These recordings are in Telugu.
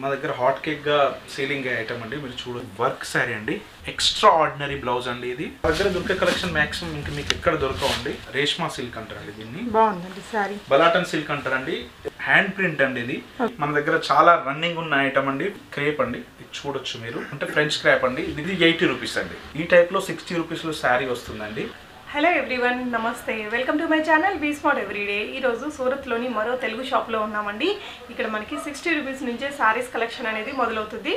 మా దగ్గర హాట్ కేక్ గా సేలింగ్ ఐటమ్ అండి. మీరు చూడండి, వర్క్ సారీ అండి, ఎక్స్ట్రా ఆర్డినరీ బ్లౌజ్ అండి. ఇది మా దగ్గర దొరికే కలెక్షన్ మాక్సిమం ఇంకా మీకు ఎక్కడ దొరకవండి. రేష్మా సిల్క్ అంటారండి దీన్ని. బాగుందండి సారీ. బలాటన్ సిల్క్ అంటారండి. హ్యాండ్ ప్రింట్ అండి ఇది. మన దగ్గర చాలా రన్నింగ్ ఉన్న ఐటమ్ అండి. క్రేప్ అండి, ఇది చూడొచ్చు మీరు, అంటే ఫ్రెంచ్ క్రేప్ అండి. ఇది 80 రూపీస్ అండి. ఈ టైప్ లో 60 రూపీస్ లో శారీ వస్తుందండి. హలో ఎవ్రీవన్, నమస్తే, welcome to my channel be smart everyday. ఈరోజు సూరత్లోని మరో తెలుగు షాప్లో ఉన్నామండి. ఇక్కడ మనకి 60 రూపీస్ నుంచే శారీస్ కలెక్షన్ అనేది మొదలవుతుంది.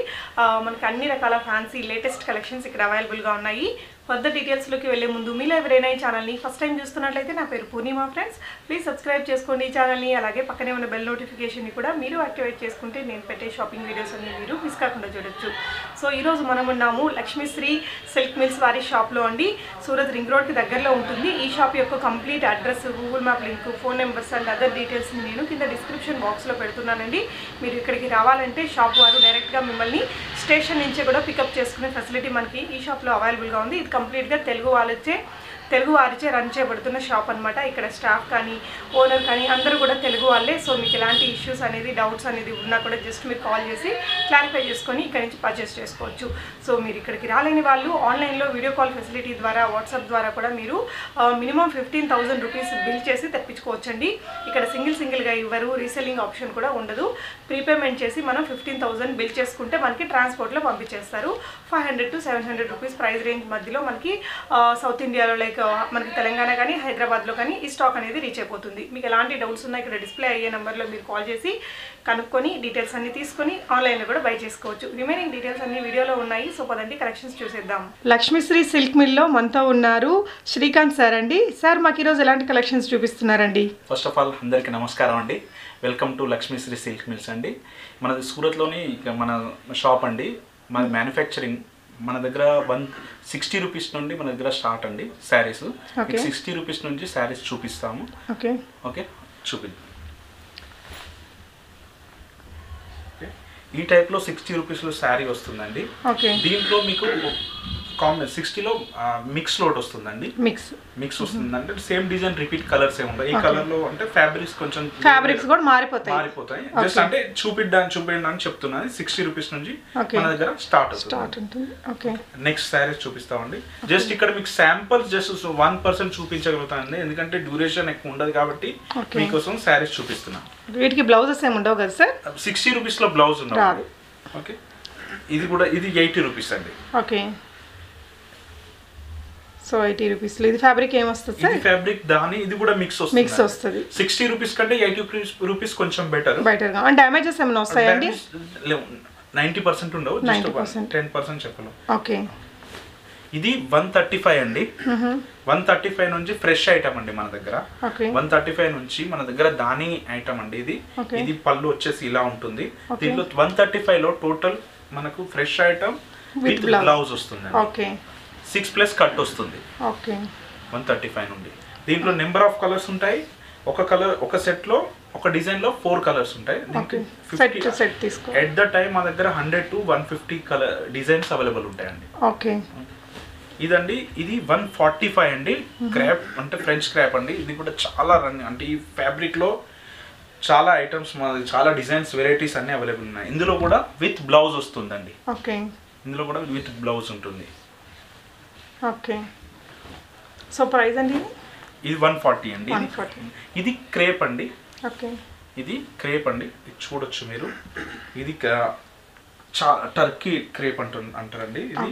మనకి అన్ని రకాల ఫ్యాన్సీ లేటెస్ట్ కలెక్షన్స్ ఇక్కడ అవైలబుల్గా ఉన్నాయి. ఫర్దర్ డీటెయిల్స్లోకి వెళ్ళే ముందు మీలో ఎవరైనా ఈ ఛానల్ని ఫస్ట్ టైం చూస్తున్నట్లయితే, నా పేరు పూర్ణిమ ఫ్రెండ్స్, ప్లీజ్ సబ్స్క్రైబ్ చేసుకోండి ఈ ఛానల్ని. అలాగే పక్కనే ఉన్న బెల్ నోటిఫికేషన్ని కూడా మీరు యాక్టివేట్ చేసుకుంటే నేను పెట్టే షాపింగ్ వీడియోస్ అన్ని మీరు మిస్ కాకుండా చూడొచ్చు. సో ఈరోజు మనం ఉన్నాము లక్ష్మీశ్రీ సిల్క్ మిల్స్ వారి షాప్లో అండి. సూరత్ రింగ్ రోడ్కి దగ్గరలో ఉంటుంది. ఈ షాప్ యొక్క complete address, Google map link, phone numbers and other డీటెయిల్స్ని నేను కింద డిస్క్రిప్షన్ బాక్స్లో పెడుతున్నానండి. మీరు ఇక్కడికి రావాలంటే షాప్ వారు డైరెక్ట్గా మిమ్మల్ని స్టేషన్ నుంచి కూడా పికప్ చేసుకునే ఫెసిలిటీ మనకి ఈ షాప్లో అవైలబుల్గా ఉంది. ఇది కంప్లీట్గా తెలుగు వారిచే రన్ చేయబడుతున్న షాప్ అనమాట. ఇక్కడ స్టాఫ్ కానీ ఓనర్ కానీ అందరూ కూడా తెలుగు వాళ్ళే. సో మీకు ఎలాంటి ఇష్యూస్ అనేది, డౌట్స్ అనేది ఉన్నా కూడా జస్ట్ మీరు కాల్ చేసి క్లారిఫై చేసుకొని ఇక్కడ నుంచి పర్చేస్ చేసుకోవచ్చు. సో మీరు ఇక్కడికి రాలేని వాళ్ళు ఆన్లైన్లో వీడియో కాల్ ఫెసిలిటీ ద్వారా, వాట్సాప్ ద్వారా కూడా మీరు మినిమం 15,000 రూపీస్ బిల్ చేసి తెప్పించుకోవచ్చండి. ఇక్కడ సింగిల్గా ఇవ్వరు, రీసెల్లింగ్ ఆప్షన్ కూడా ఉండదు. ప్రీపేమెంట్ చేసి మనం 15,000 బిల్ చేసుకుంటే మనకి ట్రాన్స్పోర్ట్లో పంపించేస్తారు. 500 to 700 రూపీస్ ప్రైస్ రేంజ్ మధ్యలో మనకి సౌత్ ఇండియాలో లైక్ మనకి తెలంగాణ కానీ హైదరాబాద్లో కానీ ఈ స్టాక్ అనేది రీచ్ అయిపోతుంది. మీకు ఎలాంటి డౌట్స్ ఉన్నా ఇక్కడ డిస్ప్లే అయ్యే నెంబర్లో మీరు కాల్ చేసి కనుక్కొని డీటెయిల్స్ అన్ని తీసుకొని ఆన్లైన్లో కూడా బై చేసుకోవచ్చు. రిమైనింగ్ డీటెయిల్స్ అన్ని వీడియోలో ఉన్నాయి. సో పదండి కలెక్షన్స్ చూసేద్దాం. లక్ష్మీశ్రీ సిల్క్ మిల్లో మనతో ఉన్నారు శ్రీకాంత్ సార్ అండి. సార్ మాకు ఈరోజు ఎలాంటి కలెక్షన్స్ చూపిస్తున్నారండి? ఫస్ట్ ఆఫ్ ఆల్ అందరికీ నమస్కారం అండి. Welcome to Lakshmishri silk mills అండి. మనది సూరత్లోని మన షాప్ అండి. మన మ్యానుఫ్యాక్చరింగ్ మన దగ్గర 160 రూపీస్ నుండి మన దగ్గర స్టార్ట్ అండి శారీస్. 60 రూపీస్ నుంచి శారీస్ చూపిస్తాము. ఓకే చూపిద్దాం. ఈ టైప్లో 60 రూపీస్లో శారీ వస్తుందండి. దీంట్లో మీకు 60లో మిక్స్ లోడ్ వస్తుందండి. మిక్స్ వస్తుంది అంటే సేమ్ డిజైన్ రిపీట్ కలర్స్ ఏ ఉంటాయి. ఈ కలర్ లో అంటే ఫ్యాబ్రిక్స్ కూడా మారిపోతాయి. జస్ట్ అంటే చూపించడానికి అని చెప్తున్నాను. 60 రూపీస్ నుంచి మన దగ్గర స్టార్ట్ అవుతుంది. నెక్స్ట్ శారీస్ చూపిస్తామండి. జస్ట్ ఇక్కడ మీకు శాంపుల్స్ జస్ట్ 1% చూపించగలుగుతానండి, ఎందుకంటే డ్యూరేషన్ ఎక్కువ ఉండదు కాబట్టి మీకోసం శారీస్ చూపిస్తున్నాను. వీటికి బ్లౌజెస్ ఏమి ఉండవు కదా సార్? 60 రూపీస్ లో బ్లౌజ్ ఉండవు. ఓకే, ఇది 80 రూపీస్ అండి. ఓకే, సో 80 రూపీస్ లో ఇది ఫ్యాబ్రిక్ ఏమొస్తుంది సార్? ఇది ఫ్యాబ్రిక్ దాని ఇది కూడా మిక్స్ వస్తుంది. 60 రూపీస్ కంటే 80 రూపీస్ కొంచెం బెటర్ గా. అండ్ డ్యామేజెస్ ఏమైనా వస్తాయండి? 90% ఉండవు, జస్ట్ 10% చెప్పలేం. ఓకే, ఇది 135 అండి. 135 నుంచి ఫ్రెష్ ఐటమ్ అండి మన దగ్గర. 135 నుంచి మన దగ్గర దాని ఐటమ్ అండి. ఇది పళ్ళు వచ్చేసి ఇలా ఉంటుంది. దీంట్లో 135 లో టోటల్ మనకు ఫ్రెష్ ఐటమ్ విత్ బ్లౌజ్ వస్తుంది. ఓకే, 6+ కట్ వస్తుంది. 135 నుండి దీంట్లో నెంబర్ ఆఫ్ కలర్స్ ఉంటాయి. ఒక సెట్ లో ఒక డిజైన్ లో 4 కలర్స్ ఉంటాయి. ఎట్ ద టైం మా దగ్గర 100 to 150 కలర్ డిజైన్స్ అవైలబుల్ ఉంటాయండి. ఓకే, ఇదండి ఇది 145 అండి. క్రాప్ అంటే ఫ్రెంచ్ క్రాప్ అండి. ఇది కూడా చాలా అంటే ఈ ఫ్యాబ్రిక్ లో చాలా ఐటమ్స్, చాలా డిజైన్స్, వెరైటీస్ అన్ని అవైలబుల్ ఉన్నాయి. ఇందులో కూడా విత్ బ్లౌజ్ వస్తుందండి. ఇందులో కూడా విత్ బ్లౌజ్ ఉంటుంది. ఓకే, సో ప్రైస్ అండి ఇది 140 అండి. ఇది క్రేప్ అండి. ఓకే, ఇది క్రేప్ అండి. ఇది చూడొచ్చు మీరు. ఇది టర్కీ క్రేప్ అంటారండి. ఇది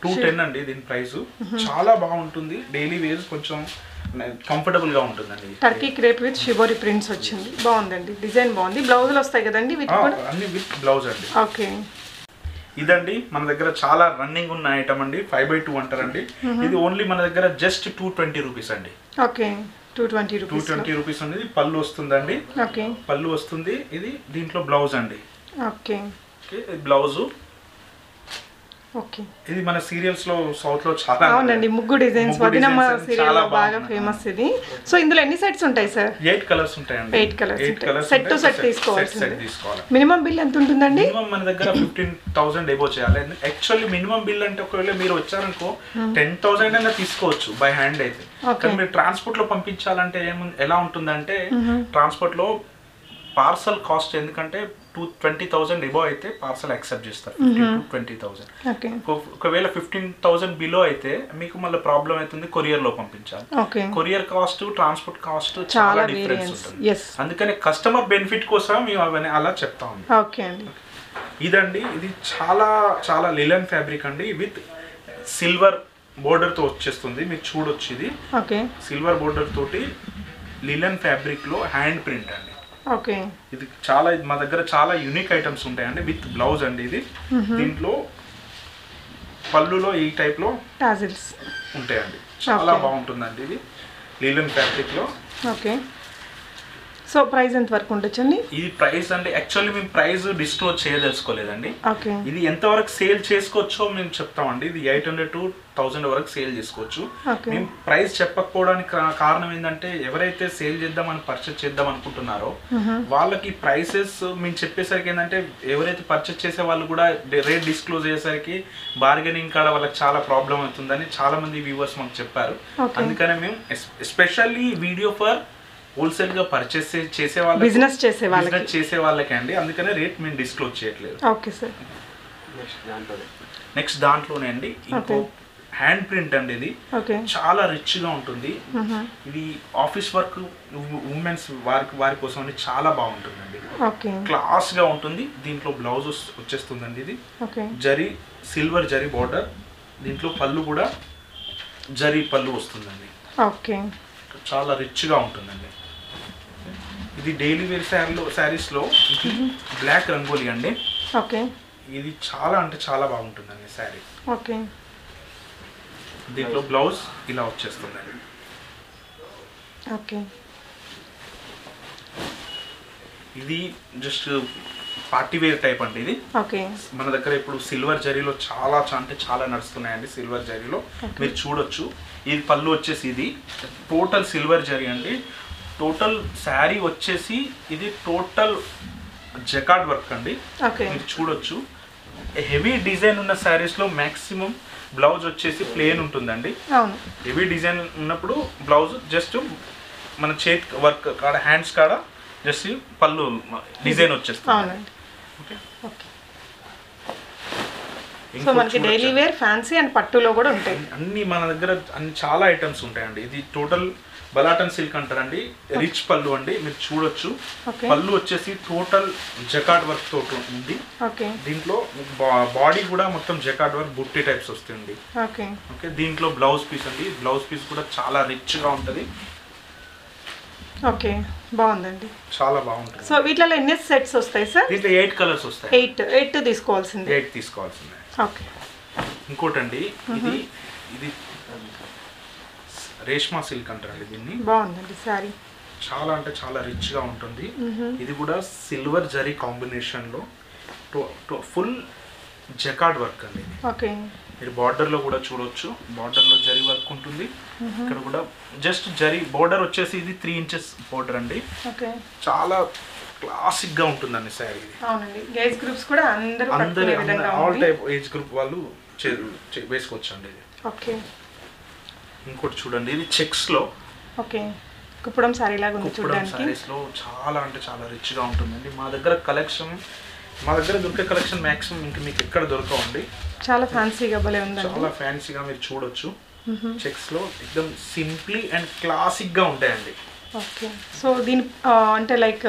210 అండి దీని ప్రైస్. చాలా బాగుంటుంది. డైలీ వేర్ కొంచెం కంఫర్టబుల్ గా ఉంటుందండి. Turkey crepe with shibori prints వచ్చింది. బాగుందండి, డిజైన్ బాగుంది. బ్లౌజులు వస్తాయి కదండి అన్ని విత్ బ్లౌజ్ అండి. ఓకే, ఇదండి మన దగ్గర చాలా రన్నింగ్ ఉన్న ఐటమ్ అండి. 5/2 అంటారండి. ఇది ఓన్లీ మన దగ్గర జస్ట్ 220 రూపీస్ అండి. ఓకే, 220 రూపీస్ అనేది పళ్ళు వస్తుందండి. పళ్ళు వస్తుంది. ఇది దీంట్లో బ్లౌజ్ అండి. Okay, blouse. ఓకే, ఇది మన సీరియల్స్ లో సౌత్ లో చాలా అవునండి. ముగ్గు డిజైన్స్ వదినమ్మ సీరియల్ లో బాగా ఫేమస్ ఇది. సో ఇందులో ఎన్ని సెట్స్ ఉంటాయి సార్? 8 కలర్స్ ఉంటాయండి. 8 కలర్స్ సెట్ టు సెట్ తీసుకోవాలి. మినిమం బిల్ ఎంత ఉంటుందండి? మినిమం మన దగ్గర 15,000 ఎబో చేయాలి. యాక్చువల్లీ మినిమం బిల్ అంటే ఒకవేళ మీరు వచ్చారనుకో 10,000 అయినా తీసుకోవచ్చు బై హ్యాండ్ అయితే. కానీ మీరు ట్రాన్స్పోర్ట్ లో పంపించాలంటే ఎలా ఉంటుందంటే, ట్రాన్స్పోర్ట్ లో పార్సల్ కాస్ట్ ఎందుకంటే 20,000 ఎబో అయితే పార్సల్ యాక్సెప్ట్ చేస్తారు, 15,000 to 20,000. ఒకవేళ 15,000 బిలో అయితే మీకు మళ్ళీ ప్రాబ్లం అవుతుంది, కొరియర్ లో పంపించాలి. కొరియర్ కాస్ట్, ట్రాన్స్పోర్ట్ కాస్ట్ చాలా డిఫరెన్స్ ఉంటుంది. అందుకని కస్టమర్ బెనిఫిట్ కోసం మేము అవన్నీ అలా చెప్తా ఉన్నాం. ఇదండి, ఇది చాలా చాలా లిలన్ ఫ్యాబ్రిక్ అండి, విత్ సిల్వర్ బోర్డర్ తో వచ్చేస్తుంది. మీరు చూడొచ్చు, ఇది సిల్వర్ బోర్డర్ తోటి లిలన్ ఫ్యాబ్రిక్ లో హ్యాండ్ ప్రింట్ అండి. ఇది చాలా, మా దగ్గర చాలా యూనిక్ ఐటమ్స్ ఉంటాయండి, విత్ బ్లౌజ్ అండి. ఇది దీంట్లో పళ్ళులో ఈ టైప్ లో టాజిల్స్ ఉంటాయండి, చాలా బాగుంటుందండి. ఇది లిలన్ ఫ్యాబ్రిక్ లో. సో ప్రైస్ ఎంత వరకు ఉండొచ్చండి? ఇది ప్రైస్ అంటే యాక్చువల్లీ మేము ప్రైస్ డిస్క్లోజ్ చేయదలుచుకోలేదండి. ఇది ఎంతవరకు సేల్ చేసుకోవచ్చో మేము చెప్తామండి. ఇది 800 to 1000 వరకు సేల్ చేసుకోవచ్చు. మేము ప్రైస్ చెప్పకపోవడానికి కారణం ఏంటంటే, ఎవరైతే సేల్ చేద్దామని పర్చేస్ చేద్దాం అనుకుంటున్నారో వాళ్ళకి ప్రైసెస్ మేము చెప్పేసరికి ఏంటంటే, ఎవరైతే పర్చేస్ చేసే వాళ్ళు కూడా రేట్ డిస్క్లోజ్ అయ్యేసరికి బార్గెనింగ్ కాడ వాళ్ళకి చాలా ప్రాబ్లం అవుతుందని చాలా మంది వ్యూవర్స్ మాకు చెప్పారు. అందుకనే మేము ఎస్పెషల్లీ వీడియో ఫర్ హోల్సేల్ గా పర్చేస్ చేసే వాళ్ళకి, బిజినెస్ చేసే వాళ్ళకి అండి. అందుకనే రేట్ మేము డిస్క్లోజ్ చేయట్లేదు. నెక్స్ట్ దాంట్లోనే అండి ఇంకో హ్యాండ్ ప్రింట్ అండి. ఇది చాలా రిచ్ గా ఉంటుంది. ఇది ఆఫీస్ వర్క్, ఉమెన్స్ వారి కోసం అండి, చాలా బాగుంటుందండి. క్లాస్ గా ఉంటుంది. దీంట్లో బ్లౌజ్ వచ్చేస్తుందండి. ఇది జరీ, సిల్వర్ జరీ బార్డర్. దీంట్లో పళ్ళు కూడా జరీ పళ్ళు వస్తుందండి. చాలా రిచ్ గా ఉంటుందండి. ఇది డైలీ వేర్ శారీస్ లో ఇది బ్లాక్ రంగోలీ అండి. ఇది చాలా అంటే చాలా బాగుంటుందండి శారీ. దీంట్లో బ్లౌజ్ ఇలా వచ్చేస్తుందండి. ఇది జస్ట్ పార్టీ వేర్ టైప్ అండి. ఇది మన దగ్గర ఇప్పుడు సిల్వర్ జరీలో చాలా అంటే చాలా నడుస్తున్నాయండి. సిల్వర్ జరీలో మీరు చూడొచ్చు. ఇది పళ్ళు వచ్చేసి ఇది టోటల్ సిల్వర్ జరీ అండి. టోటల్ శారీ వచ్చేసి ఇది టోటల్ జకార్డ్ వర్క్ అండి. మీరు చూడొచ్చు. హెవీ డిజైన్ ఉన్న శారీస్ లో మాక్సిమం బ్లౌజ్ వచ్చేసి ప్లేన్ ఉంటుందండి. హెవీ డిజైన్ ఉన్నప్పుడు బ్లౌజ్ జస్ట్ మన చేతి వర్క్ కాడ, హ్యాండ్స్ కాడ జస్ట్ పళ్ళు డిజైన్ వచ్చేస్తుంది. డైలీ వేర్, ఫ్యాన్సీ అండ్ పట్టులో కూడా ఉంటాయి. అన్ని మన దగ్గర అన్ని చాలా ఐటమ్స్ ఉంటాయండి. ఇది టోటల్ బలాటన్ సిల్క్ అంటారండి. రిచ్ పళ్ళు అండి. మీరు చూడొచ్చు. పళ్ళు వచ్చేసి టోటల్ జకార్డ్ వర్క్ తోటి ఉంది. దీంట్లో బాడీ కూడా మొత్తం జకార్డ్ వర్క్ బుట్టి టైప్స్ వస్తుంది. దీంట్లో బ్లౌజ్ పీస్ అండి. బ్లౌజ్ పీస్ కూడా చాలా రిచ్ గా ఉంటది. బాగుందండి, చాలా బాగుంటుంది. సో వీటిలో ఎన్ని సెట్స్ వస్తాయి సార్? దీంట్లో 8 కలర్స్ వస్తాయి. 8 తీసుకోవాల్సింది. 8 తీసుకోవాల్సిందే. ఇంకోటండి, ఇది రేష్మా సిల్క్ అంటారండి దీన్ని. బాగుందండి సారీ. చాలా అంటే చాలా రిచ్ గా ఉంటుంది. ఇది కూడా సిల్వర్ జరీ కాంబినేషన్ లో ఫుల్ జకార్డ్ వర్క్ అండి. మీరు బార్డర్ లో కూడా చూడొచ్చు. బార్డర్ లో జరీ వర్క్ ఉంటుంది. ఇక్కడ కూడా జస్ట్ జరీ బార్డర్ వచ్చేసి ఇది 3 inches బార్డర్ అండి. చాలా క్లాసిక్ గా ఉంటుందండి సారీ. ఇది ఏజ్ గ్రూప్స్ కూడా అందరూ ఆల్ టైప్ ఏజ్ గ్రూప్ వాళ్ళు వేసుకోవచ్చు అండి. ఇది ఇంకోటి చూడండి, ఇది చెక్స్ లో కుప్పడం సారీ లాగా ఉంది. కుప్పడం సారీస్ లో చాలా అంటే చాలా రిచ్ గా ఉంటుందండి. మా దగ్గర దొరికే కలెక్షన్ మాక్సిమం ఇంకా మీకు ఎక్కడ దొరకవండి. చాలా ఫ్యాన్సీగా భలే ఉంది. చాలా ఫ్యాన్సీగా మీరు చూడొచ్చు. చెక్స్ లో ఎక్దమ్ సింప్లీ అండ్ క్లాసిక్ గా ఉంటాయండి. సో దీని అంటే లైక్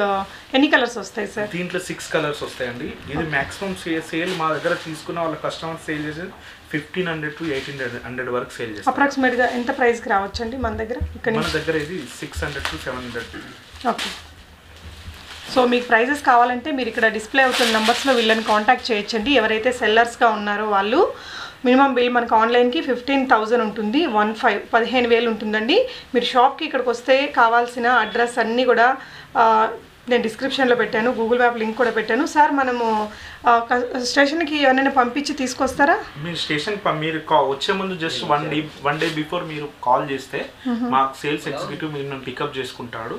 ఎన్ని కలర్స్ వస్తాయి సార్? దీంట్లో 6 కలర్స్ వస్తాయండి. ఇది మాక్సిమం సేల్ మా దగ్గర తీసుకున్న వాళ్ళ కస్టమర్ సేల్ చేసేది 1500 to 1800 వరకు సేల్ చేస్తారు. అప్రాక్సిమేట్ గా ఎంత ప్రైస్ కి రావచ్చండి మన దగ్గర? మన దగ్గర ఇది 600 to 700. సో మీకు ప్రైజెస్ కావాలంటే మీరు ఇక్కడ డిస్ప్లే అవుతున్న నెంబర్స్లో వీళ్ళని కాంటాక్ట్ చేయొచ్చండి. ఎవరైతే సెల్లర్స్గా ఉన్నారో వాళ్ళు. మినిమం బిల్ మనకు ఆన్లైన్కి 15,000 ఉంటుంది. 15,000 ఉంటుందండి. మీరు షాప్కి ఇక్కడికి వస్తే కావాల్సిన అడ్రస్ అన్నీ కూడా నేను డిస్క్రిప్షన్లో పెట్టాను, గూగుల్ మ్యాప్ లింక్ కూడా పెట్టాను. సార్ మనము స్టేషన్కి ఎవరైనా పంపించి తీసుకొస్తారా? మీరు స్టేషన్ మీరు వచ్చే ముందు జస్ట్ వన్ డే బిఫోర్ మీరు కాల్ చేస్తే మా సేల్స్ ఎగ్జిక్యూటివ్ మీరు పికప్ చేసుకుంటాడు.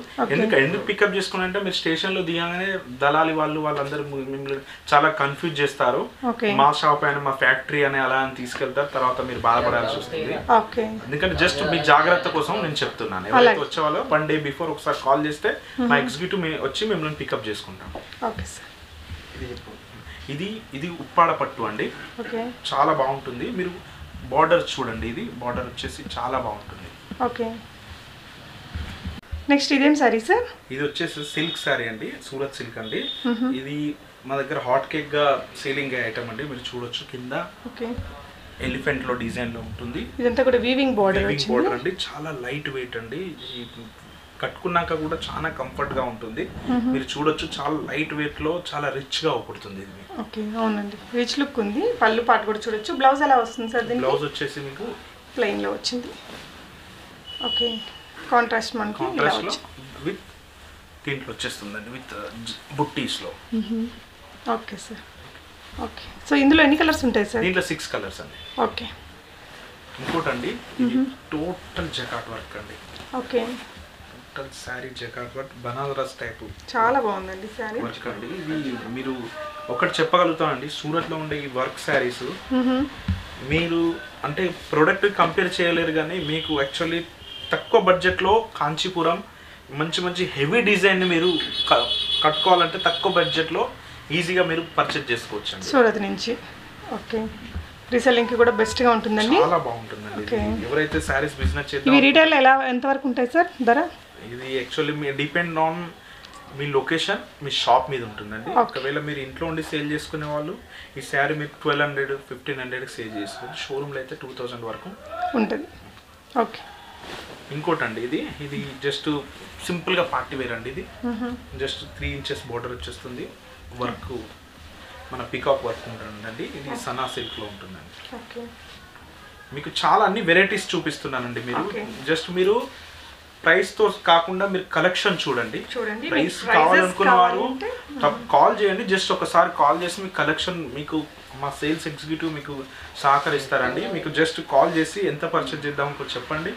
ఎందుకు పికప్ చేసుకున్నారంటే, మీరు స్టేషన్లో దిగగానే దళాలి వాళ్ళందరూ మిమ్మల్ని చాలా కన్ఫ్యూజ్ చేస్తారు. మా షాప్ అయినా మా ఫ్యాక్టరీ అని అలా అని తీసుకెళ్తారు. తర్వాత మీరు బాధపడాల్సి వస్తుంది. ఎందుకంటే జస్ట్ మీ జాగ్రత్త కోసం నేను చెప్తున్నాను. ఎవరైతే వచ్చే వాళ్ళు 1 day బిఫోర్ ఒకసారి కాల్ చేస్తే మా ఎగ్జిక్యూటివ్ వచ్చి మిమ్మల్ని పికప్ చేసుకుంటాం. Okay sir. ఇది ఉప్పాడ పట్టు అండి. ఓకే, చాలా బాగుంటుంది. మీరు బార్డర్ చూడండి, ఇది బార్డర్ వచ్చేసి చాలా బాగుంటుంది. ఓకే, నెక్స్ట్ ఇదేం సారీ సార్? ఇది వచ్చేసి సిల్క్ సారీ అండి, సూరత్ సిల్క్ అండి. ఇది మా దగ్గర హాట్ కేక్ గా సేలింగ్ ఐటమ్ అండి. మీరు చూడొచ్చు కింద ఎలిఫెంట్ లో డిజైన్ లో ఉంటుంది. ఇదంతా కూడా వీవింగ్ బార్డర్ అండి. చాలా లైట్ వెయిట్ అండి. కట్టుకున్నాక కూడా చాలా కంఫర్ట్ గా ఉంటుంది. మీరు చూడొచ్చు చాలా లైట్ వెయిట్ లో చాలా రిచ్ గా అవుపడుతుంది ఇది. ఓకే, అవునండి, రిచ్ లుక్ ఉంది. పళ్ళు పాటు కూడా చూడొచ్చు. బ్లౌజ్ ఎలా వస్తుంది సార్? దీనికి బ్లౌజ్ వచ్చేసి మీకు ప్లెయిన్ లో వచ్చింది. ఓకే, కాంట్రాస్ట్ మనకి ఇలా వచ్చి విత్ దీంట్లో వచ్చేస్తుందండి విత్ బుట్టీస్ లో. Okay sir, okay. సో ఇందులో ఎన్ని కలర్స్ ఉంటాయి సార్? దీంట్లో 6 కలర్స్ అండి. ఓకే, ఇంకోటండి టోటల్ జకాట్ వర్క్ అండి. Okay, total sari jacquard work, Banaras type. చాలా బాగుందండి సారీ వర్క్ అండి. ఇది మీరు ఒకటి చెప్పగలుగుతామండి, సూరత్ లో ఉండే ఈ వర్క్ శారీస్ మీరు అంటే ప్రోడక్ట్ కంపేర్ చేయలేరు, కానీ మీకు యాక్చువల్లీ తక్కువ బడ్జెట్లో కాంచీపురం మంచి మంచి హెవీ డిజైన్ మీరు కట్టుకోవాలంటే తక్కువ బడ్జెట్లో ఈజీగా మీరు పర్చేజ్ చేసుకోవచ్చు అండి సూరత్ నుంచి. ఓకే, రీసెల్లింగ్ కి కూడా బెస్ట్ గా ఉంటుందండి. చాలా బాగుంటుందండి. ఎవరైతే సారీస్ బిజినెస్ చేద్దాం. ఇవి రీటైల్ ఎలా ఎంత వరకు ఉంటాయి సార్ ధర? ఇది actually me depend on me location, me shop మీద ఉంటుందండి. ఒకవేళ మీరు ఇంట్లో ఉండి సేల్ చేసుకునే వాళ్ళు ఈ శారీ మీరు 1200 1500 సేల్ చేసుకోవచ్చు. షోరూమ్లో అయితే 2000 వరకు ఉంటుంది. ఓకే, ఇంకోటండి ఇది జస్ట్ సింపుల్గా పార్టీ వేర్ అండి. ఇది జస్ట్ 3 ఇంచెస్ బోర్డర్ వచ్చేస్తుంది. వర్క్ మన పికాక్ వర్క్ ఉంటుందండి. ఇది సనా సిల్క్లో ఉంటుందండి. ఓకే, మీకు చాలా అన్ని వెరైటీస్ చూపిస్తున్నానండి. జస్ట్ మీరు ప్రైస్తో కాకుండా మీరు కలెక్షన్ చూడండి. ప్రైస్ కావాలనుకున్న వారు కాల్ చేయండి. జస్ట్ ఒకసారి కాల్ చేసి మీ కలెక్షన్ మీకు మా సేల్స్ ఎగ్జిక్యూటివ్ మీకు సహకరిస్తారండి. మీకు జస్ట్ కాల్ చేసి ఎంత పర్చేజ్ చేద్దాం చెప్పండి.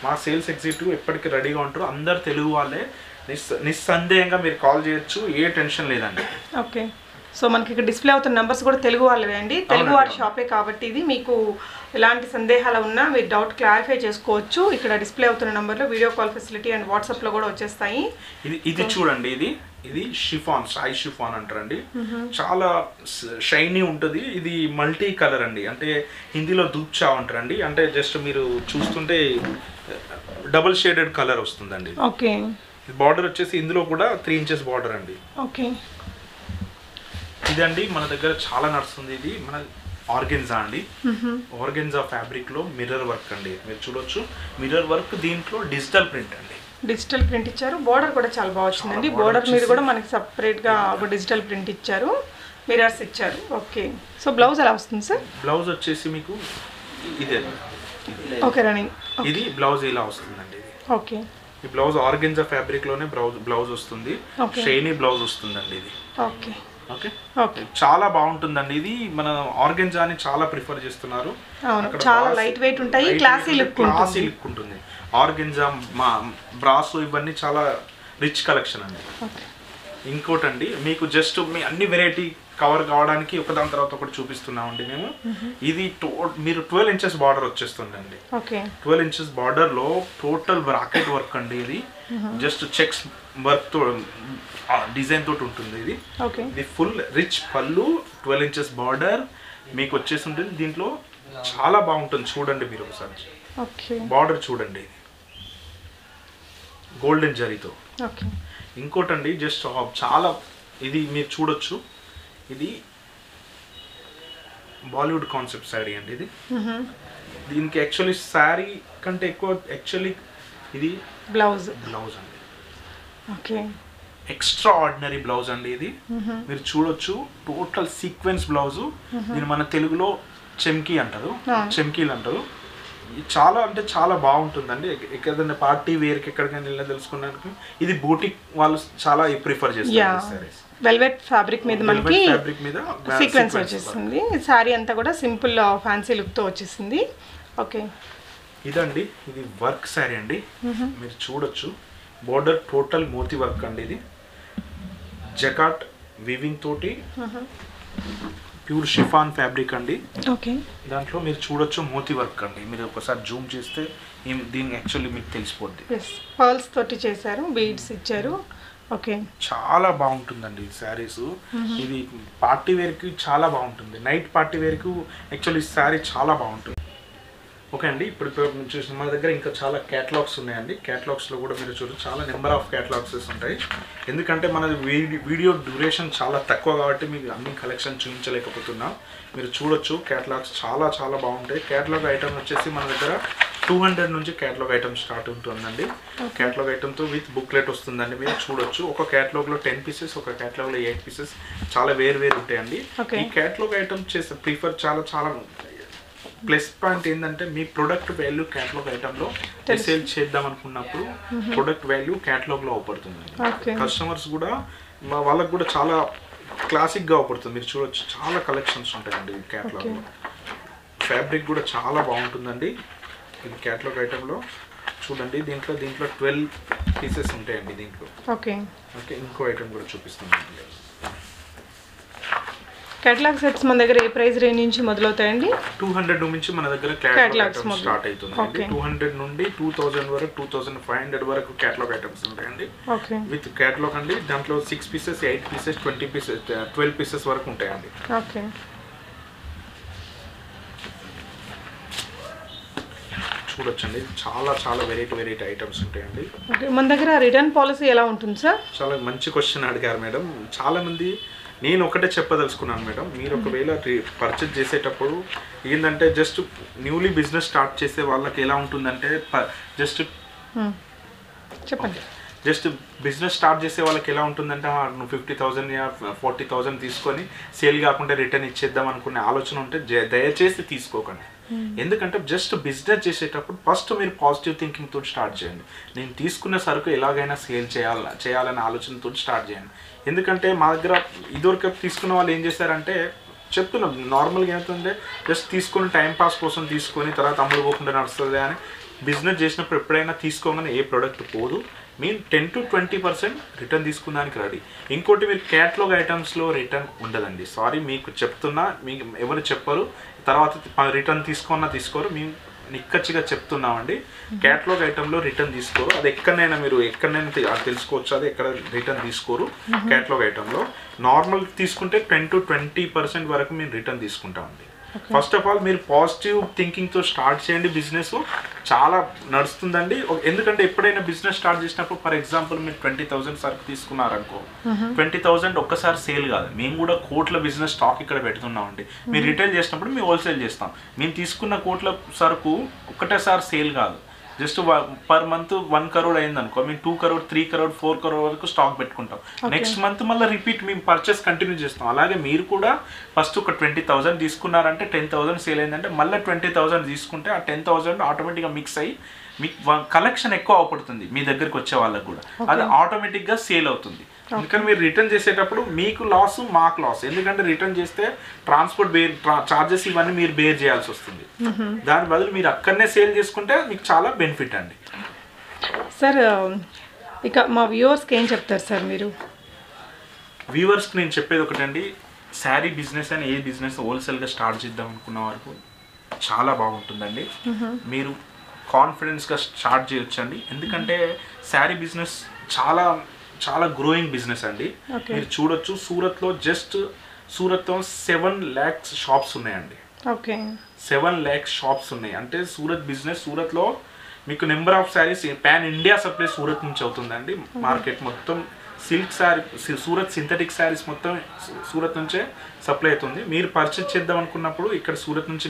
మా సేల్స్ ఎగ్జిక్యూటివ్ ఎప్పటికీ రెడీగా ఉంటారు. అందరు తెలుగు వాళ్ళే. నిస్సందేహంగా మీరు కాల్ చేయొచ్చు, ఏ టెన్షన్ లేదండి. ఓకే, సో మనకి ఇక్కడ డిస్ప్లే అవుతున్న నెంబర్స్ కూడా తెలుగు వాళ్ళవే అండి. తెలుగు వారి షాపే కాబట్టి ఇది మీకు ఎలాంటి సందేహాలు ఉన్నా మీరు డౌట్ క్లారిఫై చేసుకోవచ్చు. ఇక్కడ డిస్ప్లే అవుతున్న నెంబర్లో వీడియో కాల్ ఫెసిలిటీ అండ్ వాట్సాప్లో కూడా వచ్చేస్తాయి. ఇది చూడండి, ఇది షిఫాన్, సాయి షిఫాన్ అంటారండి. చాలా షైనీ ఉంటుంది. ఇది మల్టీ కలర్ అండి, అంటే హిందీలో దూప్చా అంటారండి. అంటే జస్ట్ మీరు చూస్తుంటే డబుల్ షేడెడ్ కలర్ వస్తుందండి. ఓకే, బార్డర్ వచ్చేసి ఇందులో కూడా 3 ఇంచెస్ బార్డర్ అండి. ఓకే, ఇదండి మన దగ్గర చాలా నడుస్తుంది. ఇది మన ఆర్గెన్జా అండి. ఆర్గెన్జా ఫ్యాబ్రిక్ లో మిర్రర్ వర్క్ అండి. మీరు చూడొచ్చు మిర్రర్ వర్క్. దీంట్లో డిజిటల్ ప్రింట్ అండి. డిజిటల్ ప్రింట్ ఇచ్చారు. బోర్డర్ కూడా చాలా బాగా వచ్చిందండి. బోర్డర్ మీద కూడా మనకి సపరేట్ గా ఒక డిజిటల్ ప్రింట్ ఇచ్చారు, మిర్రర్స్ ఇచ్చారు. ఓకే, సో బ్లౌజ్ ఎలా వస్తుంది సార్? బ్లౌజ్ వచ్చేసి మీకు ఇదే. Okay, running. ఇది బ్లౌజ్ ఇలా వస్తుందండి. ఇది ఓకే, ఈ బ్లౌజ్ ఆర్గెన్జా ఫ్యాబ్రిక్ లోనే బ్లౌజ్ వస్తుంది. షైనీ బ్లౌజ్ వస్తుందండి ఇది. ఓకే, ఓకే, ఓకే, చాలా బాగుంటుందండి. ఇది మన ఆర్గెన్జాని చాలా ప్రిఫర్ చేస్తున్నారు. చాలా లైట్ వెయిట్ ఉంటాయి, క్లాసీ లుక్ ఉంటుంది. ఆర్గెన్జా బ్రాస్ ఇవన్నీ చాలా రిచ్ కలెక్షన్ అండి. ఇంకోటండి మీకు జస్ట్ మీ అన్ని వెరైటీ కవర్ కావడానికి ఒకదాని తర్వాత ఒకటి చూపిస్తున్నామండి మేము. ఇది మీరు 12 ఇంచెస్ బార్డర్ వచ్చేస్తుందండి. 12 ఇంచెస్ బార్డర్ లో టోటల్ బ్రాకెట్ వర్క్ అండి. ఇది జస్ట్ చెక్స్ వర్క్ తో డిజైన్ తోటి ఉంటుంది. ఇది ఫుల్ రిచ్ పళ్ళు, 12 ఇంచెస్ బార్డర్ మీకు వచ్చేసి ఉంటుంది. దీంట్లో చాలా బాగుంటుంది. చూడండి మీరు ఒకసారి బార్డర్ చూడండి, గోల్డెన్ జరీతో. ఇంకోటండి జస్ట్ చాలా ఇది మీరు చూడొచ్చు. ఇది బాలీవుడ్ కాన్సెప్ట్ శారీ అండి. ఇది దీనికి యాక్చువల్లీ శారీ కంటే ఎక్కువ యాక్చువల్లీ ఇది బ్లౌజ్ అండి. ఎక్స్ట్రా ఆర్డినరీ బ్లౌజ్ అండి. ఇది మీరు చూడొచ్చు టోటల్ సీక్వెన్స్ బ్లౌజ్. దీని మన తెలుగులో చెమ్కీలు అంటారు. చాలా అంటే చాలా బాగుంటుందండి. ఎక్కడైనా పార్టీ వేర్కి ఎక్కడికైనా వెళ్ళినా తెలుసుకున్నానికి ఇది బూటిక్ వాళ్ళు చాలా ప్రిఫర్ చేస్తారు. వెల్వెట్ ఫ్యాబ్రిక్ మీద మనకి సీక్వెన్స్ వచ్చేస్తుంది. సారీ అంతా కూడా సింపుల్ ఫ్యాన్సీ లుక్ తో వచ్చేసింది. ఓకే, ఇదండి ఇది వర్క్ సారీ అండి. మీరు చూడొచ్చు బోర్డర్ టోటల్ మోతీ వర్క్ అండి. ఇది జకాట్ వీవింగ్ తోటి ప్యూర్ షిఫాన్ ఫ్యాబ్రిక్ అండి. ఓకే, దాంట్లో మీరు చూడొచ్చు మోతీ వర్క్ అండి. మీరు ఒకసారి జూమ్ చేస్తే దీనికి యాక్చువల్లీ మీకు తెలిసిపోద్ది. పర్ల్స్ తోటి చేశారు, బీడ్స్ ఇచ్చారు. ఓకే, చాలా బాగుంటుందండి ఈ శారీస్. ఇది పార్టీ వేర్కి చాలా బాగుంటుంది, నైట్ పార్టీ వేర్కు యాక్చువల్లీ ఈ శారీ చాలా బాగుంటుంది. ఓకే అండి, ఇప్పుడు చూసిన మన దగ్గర ఇంకా చాలా క్యాటలాగ్స్ ఉన్నాయండి. క్యాటలాగ్స్లో కూడా మీరు చూడచ్చు, చాలా నెంబర్ ఆఫ్ క్యాటలాగ్స్ ఉంటాయి. ఎందుకంటే మన వీడియో డ్యూరేషన్ చాలా తక్కువ కాబట్టి మీకు అన్ని కలెక్షన్ చూపించలేకపోతున్నాం. మీరు చూడొచ్చు క్యాటలాగ్స్ చాలా చాలా బాగుంటాయి. క్యాటలాగ్ ఐటమ్ వచ్చేసి మన దగ్గర 200 నుంచి క్యాటలాగ్ ఐటమ్ స్టార్ట్ ఉంటుందండి. క్యాటలాగ్ ఐటమ్తో విత్ బుక్లెట్ వస్తుందండి. మీరు చూడొచ్చు, ఒక క్యాటలాగ్లో 10 పీసెస్, ఒక క్యాటలాగ్లో 8 పీసెస్, చాలా వేరు ఉంటాయండి. ఈ క్యాటలాగ్ ఐటమ్ చేసే ప్రిఫర్ చాలా ప్లస్ పాయింట్ ఏంటంటే మీ ప్రొడక్ట్ వాల్యూ క్యాటలాగ్ ఐటమ్లో సేల్ చేద్దాం అనుకున్నప్పుడు ప్రొడక్ట్ వాల్యూ క్యాటలాగ్లో అవపడుతుంది. కస్టమర్స్ కూడా వాళ్ళకు కూడా చాలా క్లాసిక్గా అవపడుతుంది. మీరు చూడొచ్చు, చాలా కలెక్షన్స్ ఉంటాయండి ఈ క్యాటలాగ్లో. ఫ్యాబ్రిక్ కూడా చాలా బాగుంటుందండి ఈ క్యాటలాగ్ ఐటమ్లో. చూడండి, దీంట్లో 12 పీసెస్ ఉంటాయండి దీంట్లో. ఓకే, ఇంకో ఐటమ్ కూడా చూపిస్తున్నాను. కేటలాగ్ సెట్స్ మన దగ్గర ఏ ప్రైస్ రేంజ్ నుంచి మొదలవుతాయండి? 200 నుంచి మన దగ్గర కేటలాగ్ స్టార్ట్ అవుతుంది. 200 నుండి 2000 వరకు, 2500 వరకు కేటలాగ్ ఐటమ్స్ ఉంటాయండి. విత్ కేటలాగ్ అండి. దాంట్లో 6 పీసెస్, 8 పీసెస్, 20 పీసెస్, 12 పీసెస్ వరకు ఉంటాయండి. ఓకే, చూడొచ్చండి, చాలా వెరైటీ ఐటమ్స్ ఉంటాయండి. మన దగ్గర రిటర్న్ పాలసీ ఎలా ఉంటుంది సార్? చాలా మంచి క్వశ్చన్ అడిగారు మేడం. చాలా మంది, నేను ఒకటే చెప్పదలుచుకున్నాను మేడం, మీరు ఒకవేళ పర్చేజ్ చేసేటప్పుడు ఏంటంటే జస్ట్ న్యూలీ బిజినెస్ స్టార్ట్ చేసే వాళ్ళకి ఎలా ఉంటుందంటే జస్ట్ బిజినెస్ స్టార్ట్ చేసే వాళ్ళకి ఎలా ఉంటుందంటే నువ్వు 50,000 యా 40,000 తీసుకొని సేల్ కాకుండా రిటర్న్ ఇచ్చేద్దాం అనుకునే ఆలోచన ఉంటే దయచేసి తీసుకోకండి. ఎందుకంటే జస్ట్ బిజినెస్ చేసేటప్పుడు ఫస్ట్ మీరు పాజిటివ్ థింకింగ్ తోటి స్టార్ట్ చేయండి. నేను తీసుకున్న సరుకు ఎలాగైనా సేల్ చేయాలనే ఆలోచనతో స్టార్ట్ చేయండి. ఎందుకంటే మా దగ్గర ఇదివరకు తీసుకున్న వాళ్ళు ఏం చేశారంటే, చెప్తున్నాం నార్మల్గా ఏమవుతుందంటే జస్ట్ తీసుకొని టైంపాస్ కోసం తీసుకొని తర్వాత అమ్ముడు పోకుండా నడుస్తుంది అని బిజినెస్ చేసినప్పుడు ఎప్పుడైనా తీసుకోగానే ఏ ప్రోడక్ట్ పోదు. మీరు 10 to 20% రిటర్న్ తీసుకున్నానికి రెడీ. ఇంకోటి, మీరు క్యాటలాగ్ ఐటమ్స్లో రిటర్న్ ఉండదండి. సారీ, మీకు చెప్తున్నా, మీకు ఎవరు చెప్పరు, తర్వాత రిటర్న్ తీసుకోరు. మేము నిక్కచ్చిగా చెప్తున్నామండి, క్యాటలాగ్ ఐటమ్లో రిటర్న్ తీసుకోరు. అది ఎక్కడైనా తెలుసుకోవచ్చు, అది ఎక్కడ రిటర్న్ తీసుకోరు. క్యాటలాగ్ ఐటమ్లో నార్మల్ తీసుకుంటే 10 to 20% వరకు మేము రిటర్న్ తీసుకుంటామండి. ఫస్ట్ ఆఫ్ ఆల్ మీరు పాజిటివ్ థింకింగ్తో స్టార్ట్ చేయండి. బిజినెస్ చాలా నడుస్తుందండి. ఎందుకంటే ఎప్పుడైనా బిజినెస్ స్టార్ట్ చేసినప్పుడు, ఫర్ ఎగ్జాంపుల్ మీరు 20,000 సరుకు తీసుకున్నారనుకో, 20,000 ఒక్కసారి సేల్ కాదు. మేము కూడా కోట్ల బిజినెస్ స్టాక్ ఇక్కడ పెడుతున్నామండి. మీరు రిటైల్ చేసినప్పుడు మేము హోల్సేల్ చేస్తాం. మేము తీసుకున్న కోట్ల సరుకు ఒక్కటేసారి సేల్ కాదు. జస్ట్ పర్ మంత్ 1 crore అయిందనుకో, మేము 2 crore, 3 crore, 4 crore వరకు స్టాక్ పెట్టుకుంటాం. నెక్స్ట్ మంత్ మళ్ళీ రిపీట్ మేము పర్చేస్ కంటిన్యూ చేస్తాం. అలాగే మీరు కూడా ఫస్ట్ ఒక 20,000 తీసుకున్నారంటే 10,000 సేల్ అయిందంటే మళ్ళీ 20,000 తీసుకుంటే ఆ 10,000 ఆటోమేటిక్గా మిక్స్ అయ్యి మీకు కలెక్షన్ ఎక్కువ అవపడుతుంది. మీ దగ్గరికి వచ్చే వాళ్ళకి కూడా అది ఆటోమేటిక్గా సేల్ అవుతుంది. అందుకని మీరు రిటర్న్ చేసేటప్పుడు మీకు లాస్, మాకు లాస్. ఎందుకంటే రిటర్న్ చేస్తే ట్రాన్స్పోర్ట్ చార్జెస్ ఇవన్నీ మీరు బేర్ చేయాల్సి వస్తుంది. దాని బదులు మీరు అక్కడనే సేల్ చేసుకుంటే మీకు చాలా బెనిఫిట్ అండి. సార్, ఇక మా వ్యూవర్స్కి ఏం చెప్తారు సార్ మీరు? వ్యూవర్స్కి నేను చెప్పేది ఒకటండి, శారీ బిజినెస్ అని ఏ బిజినెస్ హోల్సేల్గా స్టార్ట్ చేద్దాం అనుకున్న వరకు చాలా బాగుంటుందండి. మీరు కాన్ఫిడెన్స్గా స్టార్ట్ చేయొచ్చండి. ఎందుకంటే శారీ బిజినెస్ చాలా గ్రోయింగ్ బిజినెస్ అండి. మీరు చూడొచ్చు, సూరత్లో 7 lakhs షాప్స్ ఉన్నాయండి. 7 lakhs షాప్స్ ఉన్నాయి. అంటే సూరత్లో మీకు number of saris pan India supply Surat నుంచి అవుతుందండి. మార్కెట్ మొత్తం సిల్క్ శారీ, సూరత్ సింథటిక్ శారీస్ మొత్తం సూరత్ నుంచే సప్లై అవుతుంది. మీరు పర్చేజ్ చేద్దాం అనుకున్నప్పుడు ఇక్కడ సూరత్ నుంచి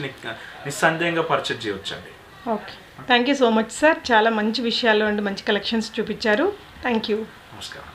నిస్సందేహంగా పర్చేజ్ చేయవచ్చండి. Okay, thank you so much sir. చాలా మంచి విషయాలు అండ్ మంచి కలెక్షన్స్ చూపించారు. Thank you. నమస్కారం.